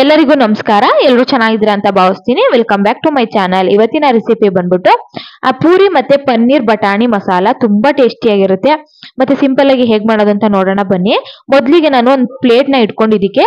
ಎಲ್ಲರಿಗೂ ನಮಸ್ಕಾರ. ಎಲ್ಲರೂ ಚೆನ್ನಾಗಿದ್ದೀರಾ ಅಂತ ಭಾವಿಸ್ತೀನಿ. Welcome back to my channel. ಇವತ್ತಿನ ರೆಸಿಪಿ ಬಂದ್ಬಿಟ್ಟು ಆ ಪೂರಿ ಮತ್ತೆ ಪನ್ನೀರ್ ಬಟಾಣಿ ಮಸಾಲ ತುಂಬಾ ಟೇಸ್ಟಿಯಾಗಿರುತ್ತೆ. ಮತ್ತೆ ಸಿಂಪಲ್ ಆಗಿ ಹೇಗ್ ಮಾಡೋದು ಅಂತ ನೋಡೋಣ ಬನ್ನಿ. ಮೊದಲಿಗೆ ನಾನು ಒಂದು ಪ್ಲೇಟ್ ನ ಇಟ್ಕೊಂಡು ಇದಕ್ಕೆ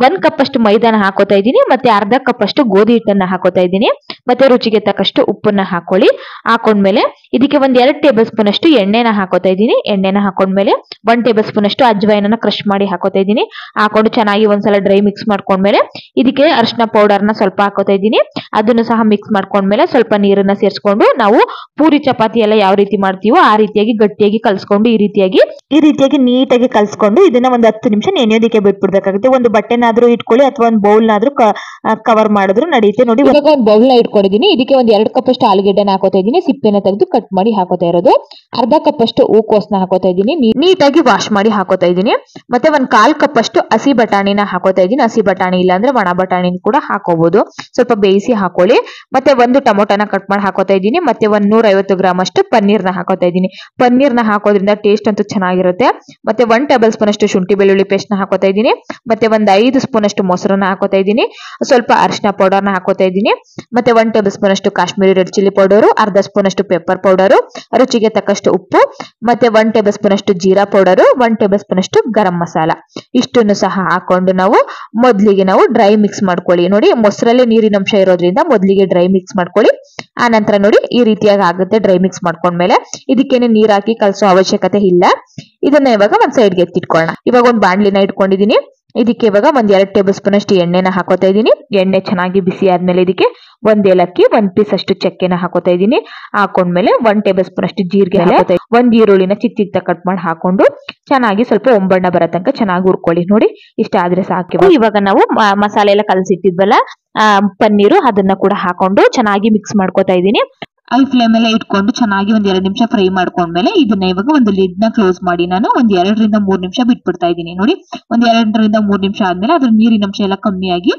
1 ಕಪ್ ಅಷ್ಟು ಮೈದಾನ ಹಾಕೋತಾ ಇದ್ದೀನಿ. ಮತ್ತೆ ಅರ್ಧ ಕಪ್ ಅಷ್ಟು ಗೋಧಿ ಹಿಟ್ಟನ್ನ ಹಾಕೋತಾ ಇದ್ದೀನಿ. ಮತ್ತೆ ರುಚಿಗೆ ತಕ್ಕಷ್ಟು ಉಪ್ಪನ್ನ ಹಾಕೊಳ್ಳಿ. ಹಾಕೊಂಡ್ಮೇಲೆ ಇದಕ್ಕೆ 1-2 ಟೇಬಲ್ ಸ್ಪೂನ್ ಅಷ್ಟು ಎಣ್ಣೆನ ಹಾಕೋತಾ ಇದ್ದೀನಿ. ಎಣ್ಣೆನ ಹಾಕೊಂಡ್ಮೇಲೆ 1 ಟೇಬಲ್ ಸ್ಪೂನ್ ಅಷ್ಟು ಅಜ್ವೈನನ್ನ ಕ್ರಶ್ ಮಾಡಿ ಹಾಕೋತಾ ಇದ್ದೀನಿ. ಹಾಕೊಂಡು ಚೆನ್ನಾಗಿ ಒಂದ್ಸಲ ಡ್ರೈ ಮಿಕ್ಸ್ ಮಾಡ್ಕೊಂಡ್ಮೇಲೆ ಇದಕ್ಕೆ ಅರಿಶಿನ ಪೌಡರ್ ನ ಸ್ವಲ್ಪ ಹಾಕೋತಾ ಇದ್ದೀನಿ. ಅದನ್ನು ಸಹ ಮಿಕ್ಸ್ ಮಾಡ್ಕೊಂಡ್ಮೇಲೆ ಸ್ವಲ್ಪ ನೀರನ್ನ ಸೇರಿಸ್ಕೊಂಡು ನಾವು ಪೂರಿ ಚಪಾತಿ ಎಲ್ಲ ಯಾವ ರೀತಿ ಮಾಡ್ತೀವೋ ಆ ರೀತಿಯಾಗಿ ಗಟ್ಟಿಯಾಗಿ ಕಲ್ಸ್ಕೊಂಡು ಈ ರೀತಿಯಾಗಿ ನೀಟಾಗಿ ಕಲ್ಸ್ಕೊಂಡು ಇದನ್ನ ಒಂದು 10 ನಿಮಿಷ ನೆನೆಯೋದಕ್ಕೆ ಬಿಟ್ಬಿಡ್ಬೇಕಾಗುತ್ತೆ. ಒಂದು ಬಟ್ಟೆನಾದ್ರೂ ಇಟ್ಕೊಳ್ಳಿ ಅಥವಾ ಒಂದು ಬೌಲ್ ನಾದ್ರೂ ಕವರ್ ಮಾಡಿದ್ರು ನಡೆಯುತ್ತೆ. ನೋಡಿ ಇವಾಗ ಒಂದು ಬೌಲ್ ನ ಇಟ್ಕೊಂಡಿದ್ದೀನಿ. ಇದಕ್ಕೆ 1-2 ಕಪ್ ಅಷ್ಟು ಆಲೂಗೆಡ್ಡೆನ ಹಾಕೋತಾ ಇದ್ದೀನಿ. ಸಿಪ್ಪೆನ ತೆಗೆದು ಕಟ್ ಮಾಡಿ ಹಾಕೋತಾ ಇರೋದು. ಅರ್ಧ ಕಪ್ ಅಷ್ಟು ಹೂಕೋಸನ್ನ ಹಾಕೋತಾ ಇದ್ದೀನಿ. ನೀಟಾಗಿ ವಾಶ್ ಮಾಡಿ ಹಾಕೋತಾ ಇದ್ದೀನಿ. ಮತ್ತೆ 1/4 ಕಪ್ ಅಷ್ಟು ಹಸಿ ಬಟಾಣಿನ ಹಾಕೋತಾ ಇದ್ದೀನಿ. ಹಸಿ ಬಟಾಣಿ ಇಲ್ಲ ಅಂದ್ರೆ ಒಣ ಬಟಾಣಿ ಕೂಡ ಹಾಕೋಬಹುದು. ಸ್ವಲ್ಪ ಬೇಯಿಸಿ ಹಾಕೊಳ್ಳಿ. ಮತ್ತೆ 1 ಟೊಮೊಟೊನ ಕಟ್ ಮಾಡಿ ಹಾಕೋತಾ ಇದ್ದೀನಿ. ಮತ್ತೆ 150 ಗ್ರಾಮ್ ಅಷ್ಟು ಪನ್ನೀರ್ನ ಹಾಕೋತಾ ಇದ್ದೀನಿ. ಪನ್ನೀರ್ನ ಹಾಕೋದ್ರಿಂದ ಟೇಸ್ಟ್ ಅಂತೂ ಚೆನ್ನಾಗಿರುತ್ತೆ. ಮತ್ತೆ 1 ಟೇಬಲ್ ಸ್ಪೂನ್ ಅಷ್ಟು ಶುಂಠಿ ಬೆಳ್ಳುಳ್ಳಿ ಪೇಸ್ಟ್ ನ ಹಾಕೋತಾ ಇದ್ದೀನಿ. ಮತ್ತೆ 5 ಸ್ಪೂನ್ ಅಷ್ಟು ಮೊಸರನ್ನ ಹಾಕೋತಾ ಇದ್ದೀನಿ. ಸ್ವಲ್ಪ ಅರಿಶಿನ ಪೌಡರ್ನ ಹಾಕೋತಾ ಇದ್ದೀನಿ. ಮತ್ತೆ 1 ಟೇಬಲ್ ಸ್ಪೂನ್ ಅಷ್ಟು ಕಾಶ್ಮೀರಿ ರೆಡ್ ಚಿಲ್ಲಿ ಪೌಡರ್, ಅರ್ಧ ಸ್ಪೂನ್ ಅಷ್ಟು ಪೆಪ್ಪರ್ ಪೌಡರ್, ರುಚಿಗೆ ತಕ್ಕಷ್ಟು ಉಪ್ಪು, ಮತ್ತೆ 1 ಟೇಬಲ್ ಸ್ಪೂನ್ ಅಷ್ಟು ಜೀರಾ ಪೌಡರ್, 1 ಟೇಬಲ್ ಸ್ಪೂನ್ ಅಷ್ಟು ಗರಂ ಮಸಾಲ ಇಷ್ಟನ್ನು ಸಹ ಹಾಕೊಂಡು ಮೊದಲಿಗೆ ನಾವು ಡ್ರೈ ಮಿಕ್ಸ್ ಮಾಡ್ಕೊಳ್ಳಿ. ನೋಡಿ ಮೊಸರಲ್ಲೇ ನೀರಿನ ಅಂಶ ಇರೋದ್ರಿಂದ ಮೊದಲಿಗೆ ಡ್ರೈ ಮಿಕ್ಸ್ ಮಾಡ್ಕೊಳ್ಳಿ. ಆ ನಂತರ ನೋಡಿ ಈ ರೀತಿಯಾಗಿ ಆಗುತ್ತೆ. ಡ್ರೈ ಮಿಕ್ಸ್ ಮಾಡ್ಕೊಂಡ್ಮೇಲೆ ಇದಕ್ಕೇನೆ ನೀರ್ ಹಾಕಿ ಕಲಸೋ ಅವಶ್ಯಕತೆ ಇಲ್ಲ. ಇದನ್ನ ಇವಾಗ ಒಂದ್ ಸೈಡ್ಗೆ ಎತ್ತಿಟ್ಕೊಳ್ಳೋಣ. ಇವಾಗ ಒಂದು ಬಾಣ್ಲಿನ ಇಟ್ಕೊಂಡಿದೀನಿ. ಇದಕ್ಕೆ ಇವಾಗ 1-2 ಟೇಬಲ್ ಸ್ಪೂನ್ ಅಷ್ಟು ಎಣ್ಣೆನ ಹಾಕೋತಾ ಇದ್ದೀನಿ. ಎಣ್ಣೆ ಚೆನ್ನಾಗಿ ಬಿಸಿ ಆದ್ಮೇಲೆ ಇದಕ್ಕೆ 1 ಏಲಕ್ಕಿ, 1 ಪೀಸ್ ಅಷ್ಟು ಚಕ್ಕೆನ ಹಾಕೋತಾ ಇದ್ದೀನಿ. ಹಾಕೊಂಡ್ಮೇಲೆ 1 ಟೇಬಲ್ ಸ್ಪೂನ್ ಅಷ್ಟು ಜೀರಿಗೆ ಹಾಕೋತಾ, 1 ಈರುಳ್ಳಿನ ಚಿಕ್ಕ ಕಟ್ ಮಾಡಿ ಹಾಕೊಂಡು ಚೆನ್ನಾಗಿ ಸ್ವಲ್ಪ ಒಂಬಣ್ಣ ಬರೋ ತನಕ ಚೆನ್ನಾಗಿ ಹುರ್ಕೊಳ್ಳಿ. ನೋಡಿ ಇಷ್ಟ ಆದ್ರೆ ಸಾಕು. ಇವಾಗ ನಾವು ಮಸಾಲೆ ಎಲ್ಲ ಕಲಸಿಟ್ಟಿದ್ವಲ್ಲ ಪನ್ನೀರು, ಅದನ್ನ ಕೂಡ ಹಾಕೊಂಡು ಚೆನ್ನಾಗಿ ಮಿಕ್ಸ್ ಮಾಡ್ಕೋತಾ ಇದ್ದೀನಿ. ಐ ಫ್ಲೇಮ್ ಎಲ್ಲ ಇಟ್ಕೊಂಡು ಚೆನ್ನಾಗಿ 1-2 ನಿಮಿಷ ಫ್ರೈ ಮಾಡ್ಕೊಂಡ್ಮೇಲೆ ಇದನ್ನ ಇವಾಗ ಒಂದು ಲಿಡ್ ನ ಕ್ಲೋಸ್ ಮಾಡಿ ನಾನು 2-3 ನಿಮಿಷ ಬಿಟ್ಬಿಡ್ತಾ ಇದ್ದೀನಿ. ನೋಡಿ 2-3 ನಿಮಿಷ ಆದ್ಮೇಲೆ ಅದ್ರ ನೀರಿನ ಅಂಶ ಎಲ್ಲ ಕಮ್ಮಿಯಾಗಿ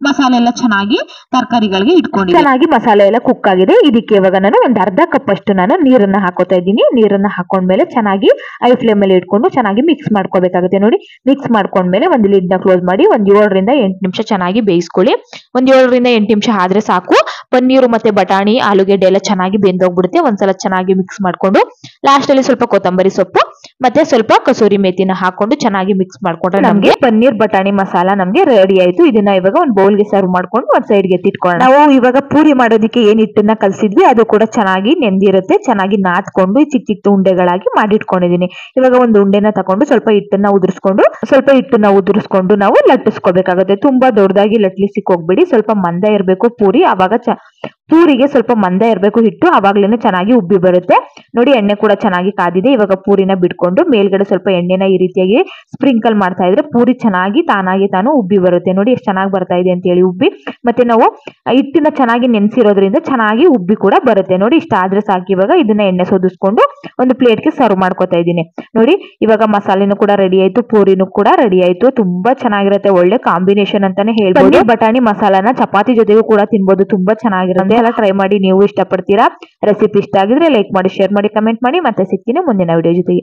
ಮಸಾಲೆ ಎಲ್ಲ ಚೆನ್ನಾಗಿ ತರಕಾರಿಗಳಿಗೆ ಇಟ್ಕೊಂಡಿದ್ದೀನಿ. ಚೆನ್ನಾಗಿ ಮಸಾಲೆ ಎಲ್ಲ ಕುಕ್ ಆಗಿದೆ. ಇದಕ್ಕೆ ಇವಾಗ ನಾನು ಒಂದು ಅರ್ಧ ಕಪ್ ಅಷ್ಟು ನಾನು ನೀರನ್ನ ಹಾಕೋತಾ ಇದ್ದೀನಿ. ನೀರನ್ನ ಹಾಕೊಂಡ್ಮೇಲೆ ಚೆನ್ನಾಗಿ ಐ ಫ್ಲೇಮ್ ಅಲ್ಲಿ ಇಟ್ಕೊಂಡು ಚೆನ್ನಾಗಿ ಮಿಕ್ಸ್ ಮಾಡ್ಕೋಬೇಕಾಗುತ್ತೆ. ನೋಡಿ ಮಿಕ್ಸ್ ಮಾಡ್ಕೊಂಡ್ಮೇಲೆ ಒಂದು ಲಿಡ್ ನ ಕ್ಲೋಸ್ ಮಾಡಿ 7-8 ನಿಮಿಷ ಚೆನ್ನಾಗಿ ಬೇಯಿಸ್ಕೊಳ್ಳಿ. 7-8 ನಿಮಿಷ ಆದ್ರೆ ಸಾಕು. ಪನ್ನೀರು ಮತ್ತೆ ಬಟಾಣಿ ಆಲೂಗೆಡ್ಡೆ ಎಲ್ಲ ಚೆನ್ನಾಗಿ ಬೆಂದೋಗ್ಬಿಡುತ್ತೆ. ಒಂದ್ಸಲ ಚೆನ್ನಾಗಿ ಮಿಕ್ಸ್ ಮಾಡ್ಕೊಂಡು ಲಾಸ್ಟ್ ಅಲ್ಲಿ ಸ್ವಲ್ಪ ಕೊತ್ತಂಬರಿ ಸೊಪ್ಪು ಮತ್ತೆ ಸ್ವಲ್ಪ ಕಸೂರಿ ಮೇಥಿನ ಹಾಕೊಂಡು ಚೆನ್ನಾಗಿ ಮಿಕ್ಸ್ ಮಾಡ್ಕೊಂಡ್ರೆ ನಮ್ಗೆ ಪನ್ನೀರ್ ಬಟಾಣಿ ಮಸಾಲ ನಮ್ಗೆ ರೆಡಿ ಆಯ್ತು. ಇದನ್ನ ಇವಾಗ ಒಂದು ಬೌಲ್ಗೆ ಸರ್ವ್ ಮಾಡ್ಕೊಂಡು ಒಂದ್ ಸೈಡ್ಗೆ ಎತ್ತಿಟ್ಕೊಳ್ಳೋಣ. ನಾವು ಇವಾಗ ಪೂರಿ ಮಾಡೋದಕ್ಕೆ ಏನ್ ಹಿಟ್ಟನ್ನ ಕಲ್ಸಿದ್ವಿ ಅದು ಕೂಡ ಚೆನ್ನಾಗಿ ನೆಂದಿರುತ್ತೆ. ಚೆನ್ನಾಗಿ ನಾದ್ಕೊಂಡು ಚಿಕ್ಕ ಉಂಡೆಗಳಾಗಿ ಮಾಡಿಟ್ಕೊಂಡಿದೀನಿ. ಇವಾಗ ಒಂದು ಉಂಡೆನ ತಕೊಂಡು ಸ್ವಲ್ಪ ಹಿಟ್ಟನ್ನ ಉದುರಿಸ್ಕೊಂಡು ನಾವು ಲಟ್ಟಿಸ್ಕೋಬೇಕಾಗುತ್ತೆ. ತುಂಬಾ ದೊಡ್ಡದಾಗಿ ಲಟ್ಲಿಸಿಕ್ ಹೋಗ್ಬೇಡಿ. ಸ್ವಲ್ಪ ಮಂದ ಇರ್ಬೇಕು ಪೂರಿ. ಅವಾಗ ಪೂರಿಗೆ ಸ್ವಲ್ಪ ಮಂದ ಇರಬೇಕು ಹಿಟ್ಟು, ಅವಾಗ್ಲೇನೆ ಚೆನ್ನಾಗಿ ಉಬ್ಬಿ ಬರುತ್ತೆ. ನೋಡಿ ಎಣ್ಣೆ ಕೂಡ ಚೆನ್ನಾಗಿ ಕಾದಿದೆ. ಇವಾಗ ಪೂರಿನ ಬಿಟ್ಕೊಂಡು ಮೇಲ್ಗಡೆ ಸ್ವಲ್ಪ ಎಣ್ಣೆನ ಈ ರೀತಿಯಾಗಿ ಸ್ಪ್ರಿಂಕಲ್ ಮಾಡ್ತಾ ಇದ್ರೆ ಪೂರಿ ಚೆನ್ನಾಗಿ ತಾನು ಉಬ್ಬಿ ಬರುತ್ತೆ. ನೋಡಿ ಎಷ್ಟು ಚೆನ್ನಾಗಿ ಬರ್ತಾ ಇದೆ ಅಂತ ಹೇಳಿ ಉಬ್ಬಿ. ಮತ್ತೆ ನಾವು ಹಿಟ್ಟಿನ ಚೆನ್ನಾಗಿ ನೆನೆಸಿರೋದ್ರಿಂದ ಚೆನ್ನಾಗಿ ಉಬ್ಬಿ ಕೂಡ ಬರುತ್ತೆ. ನೋಡಿ ಇಷ್ಟ ಆದ್ರೆ ಸಾಕು. ಇವಾಗ ಇದನ್ನ ಎಣ್ಣೆ ಸೋದಿಸ್ಕೊಂಡು ಒಂದು ಪ್ಲೇಟ್ಗೆ ಸರ್ವ್ ಮಾಡ್ಕೋತಾ ಇದ್ದೀನಿ. ನೋಡಿ ಇವಾಗ ಮಸಾಲೆನೂ ಕೂಡ ರೆಡಿ ಆಯ್ತು, ಪೂರಿನೂ ಕೂಡ ರೆಡಿ ಆಯ್ತು. ತುಂಬಾ ಚೆನ್ನಾಗಿರುತ್ತೆ. ಒಳ್ಳೆ ಕಾಂಬಿನೇಷನ್ ಅಂತಾನೆ ಹೇಳ್ಬೋದು. ಬಟಾಣಿ ಮಸಾಲಾನ ಚಪಾತಿ ಜೊತೆಗೂ ಕೂಡ ತಿನ್ಬೋದು. ತುಂಬಾ ಚೆನ್ನಾಗಿರುತ್ತೆ. ಎಲ್ಲ ಟ್ರೈ ಮಾಡಿ ನೀವು ಇಷ್ಟಪಡ್ತೀರಾ. ರೆಸಿಪಿ ಇಷ್ಟ ಆಗಿದ್ರೆ ಲೈಕ್ ಮಾಡಿ, ಶೇರ್ ಮಾಡಿ, ಕಮೆಂಟ್ ಮಾಡಿ. ಮತ್ತೆ ಸಿಗ್ತೀನಿ ಮುಂದಿನ ವಿಡಿಯೋ ಜೊತೆಗೆ.